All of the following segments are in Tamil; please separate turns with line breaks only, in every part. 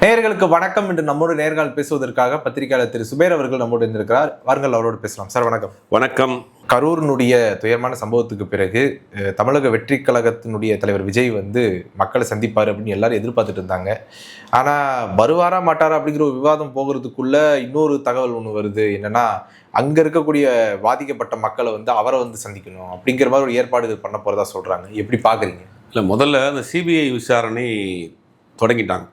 நேயர்களுக்கு வணக்கம். என்று நம்மோடு நேர்காணல் பேசுவதற்காக பத்திரிகையாளர் திரு சுபேர் அவர்கள் நம்மோடு இருந்திருக்கிறார். வாருங்கள், அவரோடு பேசலாம். சார் வணக்கம்.
வணக்கம்.
கரூரினுடைய துயரமான சம்பவத்துக்கு பிறகு தமிழக வெற்றி கழகத்தினுடைய தலைவர் விஜய் மக்களை சந்திப்பார் அப்படின்னு எல்லாரும் எதிர்பார்த்துட்டு இருந்தாங்க. ஆனால் வருவாரா மாட்டாரா அப்படிங்கிற ஒரு விவாதம் போகிறதுக்குள்ள இன்னொரு தகவல் ஒன்று வருது. என்னன்னா, அங்கே இருக்கக்கூடிய பாதிக்கப்பட்ட மக்களை அவரை சந்திக்கணும் அப்படிங்கிற மாதிரி ஒரு ஏற்பாடு பண்ண போகிறதா சொல்கிறாங்க. எப்படி பார்க்குறீங்க?
இல்லை, முதல்ல அந்த சிபிஐ விசாரணை தொடங்கிட்டாங்க.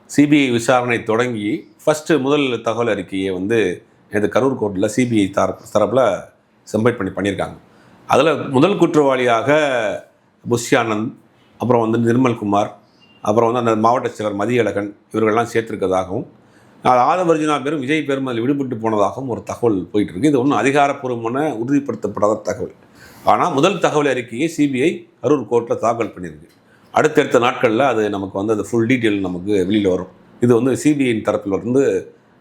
சிபிஐ விசாரணை தொடங்கி முதல் தகவல் அறிக்கையை நேற்று கரூர் கோர்ட்டில் சிபிஐ தரப்பில் சப்மிட் பண்ணியிருக்காங்க. அதில் முதல் குற்றவாளியாக புஷி ஆனந்த், அப்புறம் நிர்மல்குமார், அப்புறம் அந்த மாவட்ட செயலர் மதியழகன் இவர்கள்லாம் சேர்த்துருக்கதாகவும், ஆதவர்ஜினா பேரும் விஜய் பேரும் அதில் விடுபட்டு போனதாகவும் ஒரு தகவல் போயிட்டுருக்கு. இது ஒன்றும் அதிகாரப்பூர்வமான உறுதிப்படுத்தப்படாத தகவல். ஆனால் முதல் தகவல் அறிக்கையை சிபிஐ கரூர் கோர்ட்டில் தாக்கல் பண்ணியிருக்கு. அடுத்தடுத்த நாட்களில் அது நமக்கு அது ஃபுல் டீட்டெயில் நமக்கு வெளியில் வரும். இது சிபிஐயின் தரப்பில்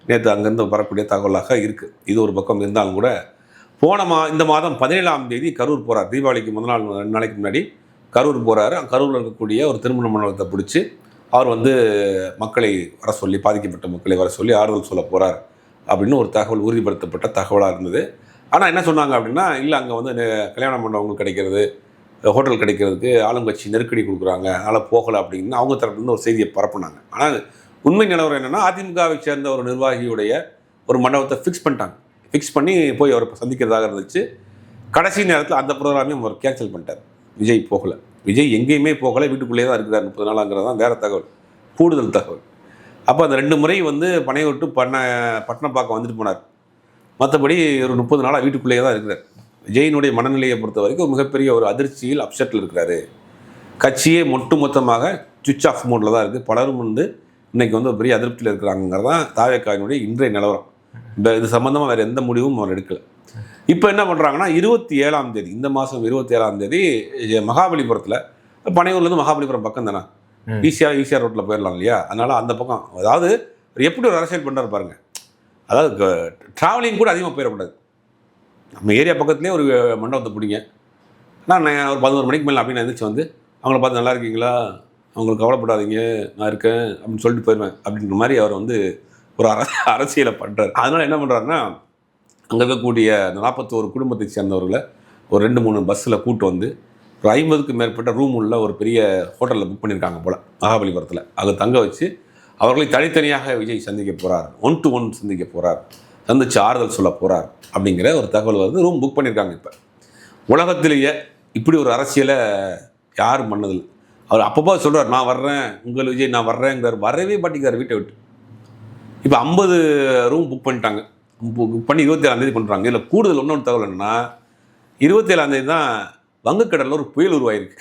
நேற்று அங்கேருந்து வரக்கூடிய தகவலாக இருக்குது. இது ஒரு பக்கம் இருந்தாலும் கூட இந்த மாதம் 17ஆம் தேதி கரூர் போகிறார். தீபாவளிக்கு முதல் நாள் 2 நாளைக்கு முன்னாடி கரூர் போகிறாரு. கரூரில் இருக்கக்கூடிய ஒரு திருமண மண்டபத்தை பிடிச்சி அவர் மக்களை வர சொல்லி, பாதிக்கப்பட்ட மக்களை வர சொல்லி ஆறுதல் சொல்ல போகிறார் அப்படின்னு ஒரு தகவல் உறுதிப்படுத்தப்பட்ட தகவலாக இருந்தது. ஆனால் என்ன சொன்னாங்க அப்படின்னா, இல்லை அங்கே கல்யாண மண்டபங்கள் கிடைக்கிறது, ஹோட்டல் கிடைக்கிறதுக்கு ஆளுங்கட்சி நெருக்கடி கொடுக்குறாங்க, அதனால் போகலை அப்படின்னு அவங்க தரப்புலேருந்து ஒரு செய்தியை பரப்புனாங்க. ஆனால் உண்மை நிலவரம் என்னென்னா, அதிமுகவை சேர்ந்த ஒரு நிர்வாகியுடைய ஒரு மண்டபத்தை ஃபிக்ஸ் பண்ணி போய் அவரை சந்திக்கிறதாக இருந்துச்சு. கடைசி நேரத்தில் அந்த ப்ரோக்ராமையும் அவர் கேன்சல் பண்ணிட்டார். விஜய் போகலை, விஜய் எங்கேயுமே போகலை, வீட்டுக்குள்ளேயே தான் இருக்கிறார் 30 நாளாங்கிறது தான் வேறு தகவல், கூடுதல் தகவல். அப்போ அந்த 2 முறை பனையை விட்டு பட்டணம் பார்க்க வந்துட்டு போனார். மற்றபடி ஒரு 30 நாளாக வீட்டுக்குள்ளேயே தான் இருக்கிறார். விஜயினுடைய மனநிலையை பொறுத்த வரைக்கும் மிகப்பெரிய ஒரு அதிர்ச்சியில், அப்செட்டில் இருக்கிறாரு. கட்சியே மொத்தமாக சுவிட்ச் ஆஃப் மோடில் தான் இருக்குது. பலரும் இன்றைக்கி ஒரு பெரிய அதிருப்தியில் இருக்கிறாங்கிறது தான் தாவேக்காவினுடைய இன்றைய நிலவரம். இது சம்மந்தமாக வேறு எந்த முடிவும் அவர் எடுக்கலை. இப்போ என்ன பண்ணுறாங்கன்னா, 27ஆம் தேதி, இந்த மாதம் 27ஆம் தேதி மகாபலிபுரத்தில், பனையூர்லேருந்து மகாபலிபுரம் பக்கம் தானே, ஈசிஆர் ரோட்டில் போயிடலாம் இல்லையா? அதனால் அந்த பக்கம், அதாவது எப்படி ஒரு அரசியல் பண்ணுறாரு பாருங்கள். அதாவது ட்ராவலிங் கூட அதிகமாக போயிடக்கூடாது. நம்ம ஏரியா பக்கத்துலேயே ஒரு மண்டபத்தை பிடிங்க. நான் ஒரு 11 மணிக்கு மேலே அப்படின்னு எழுந்திரிச்சு அவங்கள பார்த்து நல்லா இருக்கீங்களா, அவங்களுக்கு கவலைப்படாதீங்க, நான் இருக்கேன் அப்படின்னு சொல்லிட்டு போயிடுவேன் அப்படின்ற மாதிரி அவர் ஒரு அரசியலை பண்ணுறாரு. அதனால் என்ன பண்ணுறாருன்னா, அங்கே இருக்கக்கூடிய 41 குடும்பத்தை சேர்ந்தவர்களை ஒரு 2-3 பஸ்ஸில் கூட்டு ஒரு 50க்கும் மேற்பட்ட ரூம் உள்ள ஒரு பெரிய ஹோட்டலில் புக் பண்ணியிருக்காங்க போல் மகாபலிபுரத்தில். அதை தங்க வச்சு அவர்களை தனித்தனியாக விஜய் சந்திக்க போகிறார், 1 to 1 சந்திக்க போகிறார், சந்திச்சு ஆறுதல் சொல்ல போகிறார் அப்படிங்கிற ஒரு தகவல் ரூம் புக் பண்ணியிருக்காங்க. இப்போ உலகத்திலேயே இப்படி ஒரு அரசியலை யாரும் பண்ணதில்லை. அவர் அப்பப்போ சொல்கிறார், நான் வர்றேன், உங்கள் விஜய் நான் வர்றேங்கிறார். வரவே மாட்டேங்கிறார் வீட்டை விட்டு. இப்போ 50 ரூம் புக் பண்ணிட்டாங்க. புக் பண்ணி 27ஆம் தேதி பண்ணுறாங்க. இதில் கூடுதல் இன்னொன்று தகவல் என்னென்னா, 27ஆம் தேதி தான் வங்கக்கடலில் ஒரு புயல் உருவாயிருக்கு.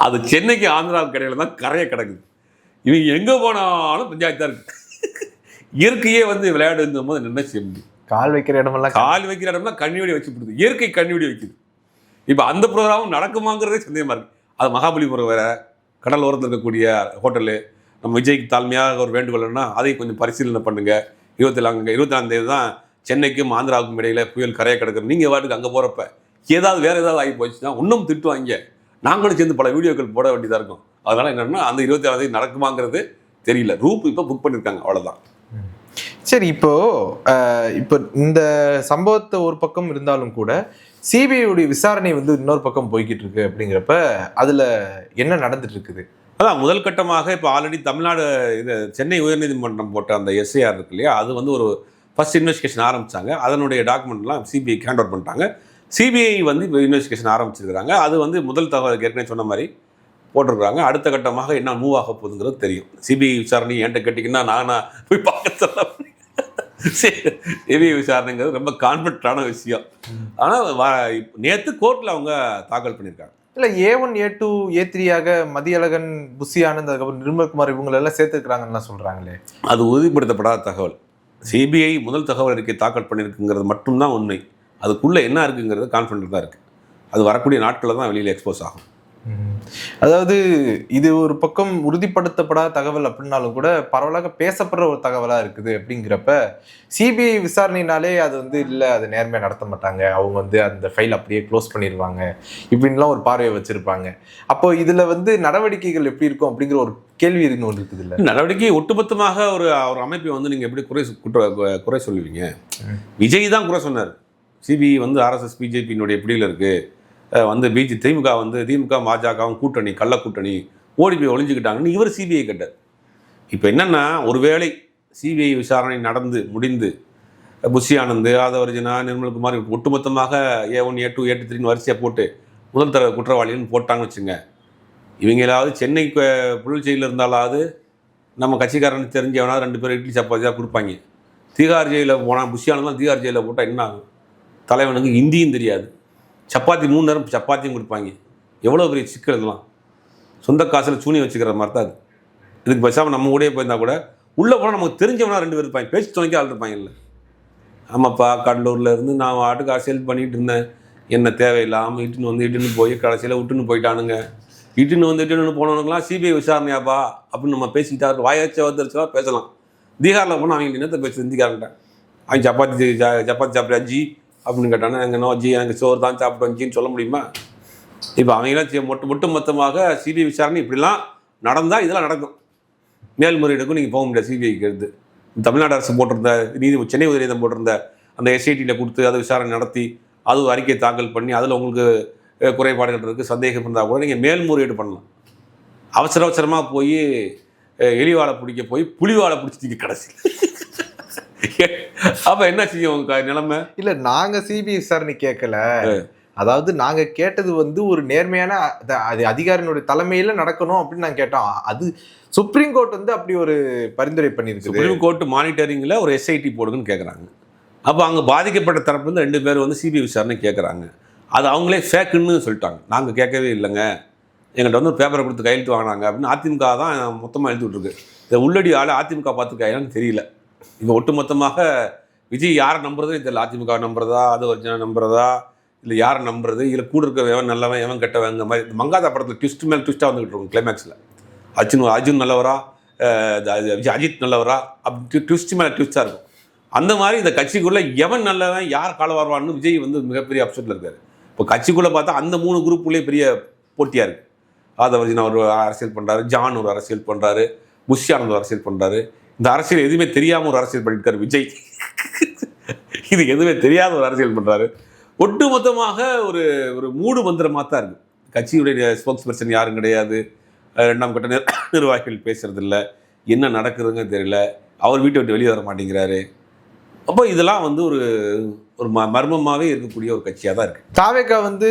அது சென்னைக்கு ஆந்திராவுக்கு இடையில தான் கரையை கிடக்குது. இவங்க எங்கே போனாலும் பஞ்சாயத்தாக இருக்குது. இயற்கையே விளையாடுங்கும் போது என்ன செய்ய முடியும்? கால் வைக்கிற இடம்லாம் கண்ணிவெடி வச்சு போடுது. இயற்கை கண்ணிவெடி வைக்குது. இப்போ அந்த ப்ரோக்ராமும் நடக்குமாங்கிறதே சந்தேகமாக இருக்குது. அது மகாபலிபுரம் வேறு, கடல் ஓரத்தில் இருக்கக்கூடிய ஹோட்டலு. நம்ம விஜய்க்கு தாழ்மையாக ஒரு வேண்டுகோள்னா அதையும் கொஞ்சம் பரிசீலனை பண்ணுங்கள். 24ஆம் தேதி தான் சென்னைக்கும் ஆந்திராவுக்கும் இடையில் புயல் கரையை கிடக்குது. நீங்கள் வாட்டுக்கு அங்கே போகிறப்ப வேறு ஏதாவது ஆகி போச்சுன்னா இன்னும் திட்டுவாங்க. நாங்களும் சேர்ந்து பல வீடியோக்கள் போட வேண்டியதாக இருக்கும். அதனால் என்னென்னா, அந்த 27ஆம் தேதி நடக்குமாங்கிறது தெரியல. ரூப் இப்போ புக் பண்ணியிருக்காங்க, அவ்வளோதான்.
சரி, இப்போ இந்த சம்பவத்தை ஒரு பக்கம் இருந்தாலும் கூட சிபிஐடைய விசாரணை இன்னொரு பக்கம் போய்கிட்டு இருக்கு. அப்படிங்கிறப்ப அதில் என்ன நடந்துட்டு இருக்குது?
அதான் முதல் கட்டமாக இப்போ ஆல்ரெடி தமிழ்நாடு சென்னை உயர்நீதிமன்றம் போட்ட அந்த எஸ்ஐஆர் இருக்கு இல்லையா, அது ஒரு ஃபர்ஸ்ட் இன்வெஸ்டிகேஷன் ஆரம்பித்தாங்க. அதனுடைய டாக்குமெண்ட்லாம் சிபிஐக்கு ஹேண்ட் ஓவர் பண்ணிட்டாங்க. சிபிஐ இப்போ இன்வெஸ்டிகேஷன் ஆரம்பிச்சிருக்கிறாங்க. அது முதல் தகவல் ஏற்கனவே சொன்ன மாதிரி போட்டிருக்கிறாங்க. அடுத்த கட்டமாக என்ன மூவ் ஆக போகுதுங்கிறது தெரியும். சிபிஐ விசாரணை என்கிட்ட கேட்டிங்கன்னா நானா போய் பார்க்க சொல்ல. சிபிஐ விசாரணைங்கிறது ரொம்ப கான்ஃபிடென்ட்டான விஷயம். ஆனால் நேற்று கோர்ட்டில் அவங்க தாக்கல் பண்ணியிருக்காங்க.
இல்லை, A1 A2 A3 Mathiyazhagan, Bussy Anand, அதுக்கப்புறம் நிர்மல்குமார் இவங்களெல்லாம் சேர்த்துருக்குறாங்கன்னு சொல்கிறாங்களே,
அது உறுதிப்படுத்தப்படாத தகவல். சிபிஐ முதல் தகவல் அறிக்கை தாக்கல் பண்ணியிருக்குங்கிறது மட்டும்தான் உண்மை. அதுக்குள்ளே என்ன இருக்குங்கிறது கான்ஃபிடென்ட் தான் இருக்குது. அது வரக்கூடிய நாட்களில் தான் வெளியில் எக்ஸ்போஸ் ஆகும்.
அதாவது இது ஒரு பக்கம் உறுதிப்படுத்தப்படாத தகவல் அப்படின்னாலும் கூட பரவலாக பேசப்படுற ஒரு தகவலா இருக்குது அப்படிங்கிறப்ப சிபிஐ விசாரணைனாலே அது வந்து இல்லை, அது நேர்மையாக நடத்த மாட்டாங்க, அவங்க வந்து அந்த ஃபைல் அப்படியே க்ளோஸ் பண்ணிடுவாங்க இப்படின்லாம் ஒரு பார்வையை வச்சிருப்பாங்க. அப்போ இதுல வந்து நடவடிக்கைகள் எப்படி இருக்கும் அப்படிங்கிற ஒரு கேள்வி ஒன்று இருக்குது இல்லை?
நடவடிக்கை ஒட்டுமொத்தமாக ஒரு ஒரு அமைப்பை வந்து நீங்கள் எப்படி குறை சொல்லுவீங்க? விஜய் தான் குறை சொன்னார். சிபிஐ வந்து ஆர்எஸ்எஸ் பிஜேபியினுடைய பிடியில் இருக்குது, வந்து திமுக வந்து திமுக பாஜகவும் கூட்டணி கள்ள கூட்டணி ஓடி போய் ஒளிஞ்சுக்கிட்டாங்கன்னு இவர் சிபிஐ கேட்டார். இப்போ என்னென்னா, ஒருவேளை சிபிஐ விசாரணை நடந்து முடிந்து புஷி ஆனந்த், ஆதவர்ஜனா, நிர்மல்குமார் ஒட்டுமொத்தமாக A1 A2 A3 வரிசையாக போட்டு முதல் தர குற்றவாளின்னு போட்டாங்கன்னு வச்சுங்க, இவங்களாவது சென்னை புழல் இருந்தாலாவது நம்ம கட்சிக்காரன் தெரிஞ்சவனாவது 2 பேர் இட்லி சப்பாத்தியாக கொடுப்பாங்க. தீகார் ஜெயிலில் போனால் புஷி ஆனந்த்லாம் தீகார் ஜெயிலில் போட்டால் என்ன ஆகும்? தலைவனுக்கு ஹிந்தியும் தெரியாது, சப்பாத்தி 3 நேரம் சப்பாத்தியும் கொடுப்பாங்க. எவ்வளோ பெரிய சிக்கல் இதெல்லாம்! சொந்த காசில் சூனி வச்சுக்கிற மாதிரி தான் அது. இதுக்கு பேசாமல் நம்ம கூட போயிருந்தா கூட உள்ளே போனால் நமக்கு தெரிஞ்சவனா 2 பேர் இருப்பாங்க, பேச்சு துணைக்க ஆள் இருப்பாங்க. இல்லை ஆமாப்பா, கடலூரில் இருந்து நான் வாட்டுக்கு அரசியல் பண்ணிகிட்டு இருந்தேன், என்ன தேவையில்லாமல் இட்டுன்னு போய் கடைசியில் விட்டுன்னு போயிட்டானுங்க. இட்டுன்னு போனவனுங்களாம் சிபிஐ விசாரணையாப்பா அப்படின்னு நம்ம பேசிக்கிட்டா வாயாச்சும் வந்துருச்சுனா பேசலாம். பீகாரில் போனால் அவங்க என்னத்தை பேச இந்திக்காரன்ட்டேன், அவங்க சப்பாத்தி சாப்பிட்றா ஜி அப்படின்னு கேட்டானே, எங்கே நோ ஜி எனக்கு சோறு தான் சாப்பிட்டோம் ஜின்னு சொல்ல முடியுமா? இப்போ அவங்களாம் ஒட்டு மொத்தமாக சிபிஐ விசாரணை இப்படிலாம் நடந்தால் இதெல்லாம் நடக்கும். மேல்முறையீடுக்கும் நீங்கள் போக முடியாது. சிபிஐக்கு எடுத்து தமிழ்நாடு அரசு போட்டிருந்த சென்னை உயர்நீதிமன்றம் போட்டிருந்த அந்த எஸ்ஐடியில் கொடுத்து அதை விசாரணை நடத்தி அது அறிக்கை தாக்கல் பண்ணி அதில் உங்களுக்கு குறைபாடுகள் இருக்குது சந்தேகம் இருந்தால் கூட நீங்கள் மேல்முறையீடு பண்ணலாம். அவசரமாக போய் எலிவாழை பிடிக்க போய் புலிவாழை பிடிச்சிட்டீங்க கடைசி. அப்ப என்ன செய்யும் உங்க நிலைமை? இல்ல,
நாங்க சிபிஐ விசாரணை கேட்கல, அதாவது நாங்க கேட்டது வந்து ஒரு நேர்மையான அதிகாரியினுடைய தலைமையில நடக்கணும் அப்படின்னு நாங்க கேட்டோம். அது சுப்ரீம் கோர்ட் வந்து அப்படி ஒரு பரிந்துரை பண்ணிருக்கு.
சுப்ரீம் கோர்ட் மானிட்டரிங்ல ஒரு எஸ்ஐடி போடுங்கன்னு கேட்குறாங்க. அப்போ அங்கே பாதிக்கப்பட்ட தரப்பு வந்து 2 பேர் வந்து சிபிஐ விசாரணை கேட்குறாங்க. அது அவங்களே ஃபேக்குன்னு சொல்லிட்டாங்க. நாங்கள் கேட்கவே இல்லைங்க, எங்கள்கிட்ட வந்து பேப்பரை கொடுத்து கையெழுத்து வாங்கினாங்க அப்படின்னு அதிமுக தான் மொத்தமாக எழுதி விட்டுருக்கு. இதை உள்ளடி ஆள் அதிமுக பார்த்துருக்காங்கன்னு தெரியல. இப்போ ஒட்டுமொத்தமாக விஜய் யாரை நம்புறதே தெரியல. அதிமுக நம்புறதா, அது ஒரிஜினா நம்புறதா, இல்லை யாரை நம்புறது, இல்லை கூட இருக்க எவன் நல்லவன் எவன் கெட்டவன், இந்த மாதிரி மங்காதா படத்தில் ட்விஸ்ட் மேல் ட்விஸ்ட்டாக வந்துகிட்டு இருக்கும். கிளைமேக்ஸில் அர்ஜுன் நல்லவரா, அஜித் நல்லவரா, அப்படி ட்விஸ்ட் மேலே ட்விஸ்ட்டாக இருக்கும். அந்த மாதிரி இந்த கட்சிக்குள்ளே எவன் நல்லவன் யார் கால வருவான்னு விஜய் வந்து மிகப்பெரிய அப்செட்டில் இருக்காரு. இப்போ கட்சிக்குள்ளே பார்த்தா அந்த 3 குரூப்புள்ளே பெரிய போட்டியாக இருக்குது. ஆதவர்ஜினா ஒரு அரசியல் பண்ணுறாரு, ஜான் ஒரு அரசியல் பண்ணுறாரு, புஷி ஆனந்த் ஒரு அரசியல் பண்ணுறாரு. இந்த அரசியல் எதுவுமே தெரியாமல் ஒரு அரசியல் பண்ணியிருக்காரு விஜய். இது எதுவுமே தெரியாத ஒரு அரசியல் பண்ணுறாரு. ஒட்டு மொத்தமாக ஒரு ஒரு மூடு மந்திரமாக தான் இருக்குது. கட்சியுடைய ஸ்போக்ஸ் பர்சன் யாரும் கிடையாது, 2ஆம் கட்ட நிர்வாகிகள் பேசுறதில்ல, என்ன நடக்குதுங்க தெரியல, அவர் வீட்டை விட்டு வெளியே வர மாட்டேங்கிறாரு. அப்போ இதெல்லாம் வந்து ஒரு ஒரு மர்மமாகவே இருக்கக்கூடிய ஒரு கட்சியாக தான் இருக்குது.
தாவேக்கா வந்து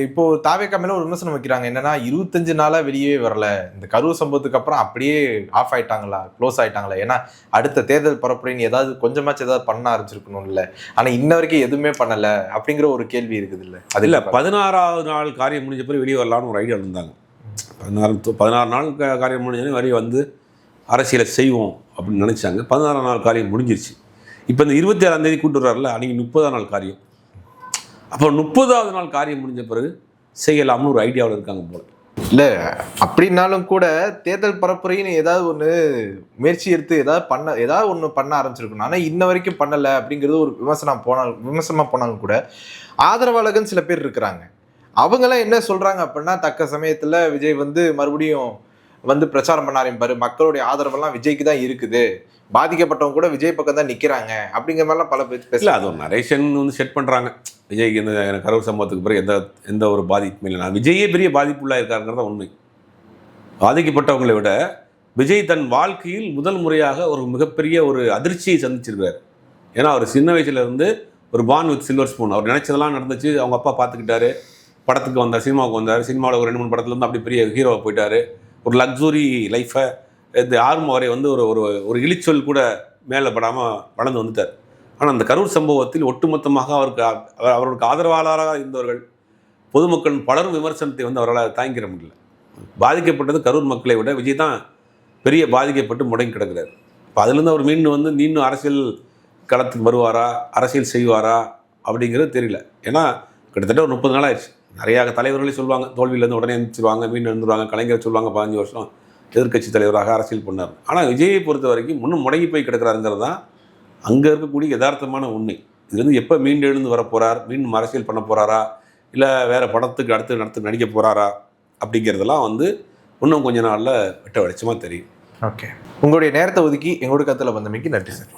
இப்போ தாவேக்கா மேலே ஒரு விமர்சனம் வைக்கிறாங்க. என்னன்னா 25 நாளாக வெளியே வரல, இந்த கரூர் சம்பவத்துக்கு அப்புறம் அப்படியே ஆஃப் ஆயிட்டாங்களா, க்ளோஸ் ஆயிட்டாங்களா? ஏன்னா அடுத்த தேர்தல் பரப்புரைன்னு ஏதாவது கொஞ்சமாச்சும் ஏதாவது பண்ண ஆரம்பிச்சிருக்கணும் இல்லை, ஆனால் இன்ன வரைக்கும் எதுவுமே பண்ணலை அப்படிங்கிற ஒரு கேள்வி இருக்குது இல்லை?
அது இல்லை, 16ஆவது நாள் காரியம் முடிஞ்ச பிறகு வெளியே வரலான்னு ஒரு ஐடியா இருந்தாங்க. 16 நாள் காரியம் முடிஞ்சோடனே வெளியே வந்து அரசியலை செய்வோம் அப்படின்னு நினச்சாங்க. 16ஆம் நாள் காரியம் முடிஞ்சிருச்சு. இப்போ இந்த 27ஆம் தேதி கூட்டு வர்றாருல, அன்றைக்கி 30ஆம் நாள் காரியம். அப்போ 30ஆவது நாள் காரியம் முடிஞ்ச பிறகு செய்யலாம்னு ஒரு ஐடியாவில் இருக்காங்க போல.
இல்லை, அப்படின்னாலும் கூட தேர்தல் பரப்புரைன்னு ஏதாவது ஒன்று முயற்சி எடுத்து ஏதாவது ஒன்று பண்ண ஆரம்பிச்சிருக்கணும். ஆனால் இன்ன வரைக்கும் பண்ணலை அப்படிங்கிறது ஒரு விமர்சனமாக போனாலும் கூட ஆதரவாளர்கள் சில பேர் இருக்கிறாங்க. அவங்களாம் என்ன சொல்கிறாங்க அப்படின்னா, தக்க சமயத்தில் விஜய் வந்து மறுபடியும் வந்து பிரச்சாரம் பண்ண ஆரம்பிப்பார், மக்களுடைய ஆதரவெல்லாம் விஜய்க்கு தான் இருக்குது, பாதிக்கப்பட்டவங்க கூட விஜய் பக்கம் தான் நிற்கிறாங்க அப்படிங்கிற மாதிரிலாம் பல பேர் பேசல.
அது ஒரு நரேஷன் வந்து செட் பண்ணுறாங்க. விஜய்க்கு இந்த கரூர் சம்பவத்துக்கு பிறகு எந்த ஒரு பாதிப்பும் இல்லை, நான் விஜயே பெரிய பாதிப்புள்ளாக இருக்காருங்கிறத உண்மை. பாதிக்கப்பட்டவங்களை விட விஜய் தன் வாழ்க்கையில் முதல் முறையாக ஒரு மிகப்பெரிய ஒரு அதிர்ச்சியை சந்திச்சிருக்காரு. ஏன்னா அவர் சின்ன வயசுலேருந்து ஒரு பார்ன் வித் சில்வர் ஸ்பூன், அவர் நினச்சதெல்லாம் நடந்துச்சு. அவங்க அப்பா பார்த்துக்கிட்டாரு, படத்துக்கு வந்தார், சினிமாவுக்கு வந்தார், சினிமாவில் ஒரு 2-3 படத்துலேருந்து அப்படி பெரிய ஹீரோவை போயிட்டார். ஒரு லக்ஸுரி லைஃப்பை இந்த ஆர்ம வரை வந்து ஒரு ஒரு இழிச்சொல் கூட மேலே படாமல் வளர்ந்து வந்துட்டார். ஆனால் அந்த கரூர் சம்பவத்தில் ஒட்டுமொத்தமாக அவருக்கு ஆதரவாளராக இருந்தவர்கள், பொதுமக்கள் பலரும் விமர்சனத்தை வந்து அவரால் தாங்கிக்கிற முடியல. பாதிக்கப்பட்டது கரூர் மக்களை விட விஜய் தான் பெரிய பாதிக்கப்பட்டு முடங்கி கிடக்கிறார். இப்போ அதுலேருந்து அவர் மீண்டும் அரசியல் களத்துக்கு வருவாரா, அரசியல் செய்வாரா அப்படிங்கிறது தெரியல. ஏன்னா கிட்டத்தட்ட ஒரு 30 நாள் ஆயிடுச்சு. நிறையா தலைவர்களே சொல்லுவாங்க, தோல்வியிலேருந்து உடனே எழுந்துருவாங்க, மீண்டும் எழுந்துருவாங்க. கலைஞர் சொல்லுவாங்க 15 வருஷம் எதிர்க்கட்சி தலைவராக அரசியல் பண்ணார். ஆனால் விஜயை பொறுத்த வரைக்கும் முன்னும் முடங்கி போய் கிடக்கிறாருங்கிறது தான் அங்கே இருக்கக்கூடிய யதார்த்தமான உண்மை. இதுலேருந்து எப்போ மீண்டும் எழுந்து வர போகிறார், மீண்டும் அரசியல் பண்ண போகிறாரா, இல்லை வேறு படத்துக்கு அடுத்து நடிக்க போகிறாரா அப்படிங்கிறதெல்லாம் வந்து இன்னும் கொஞ்ச நாளில் வெட்ட வெளிச்சமாக தெரியும்.
ஓகே, உங்களுடைய நேரத்தை ஒதுக்கி எங்களோட கருத்தில் வந்தமைக்கு நன்றி சார்.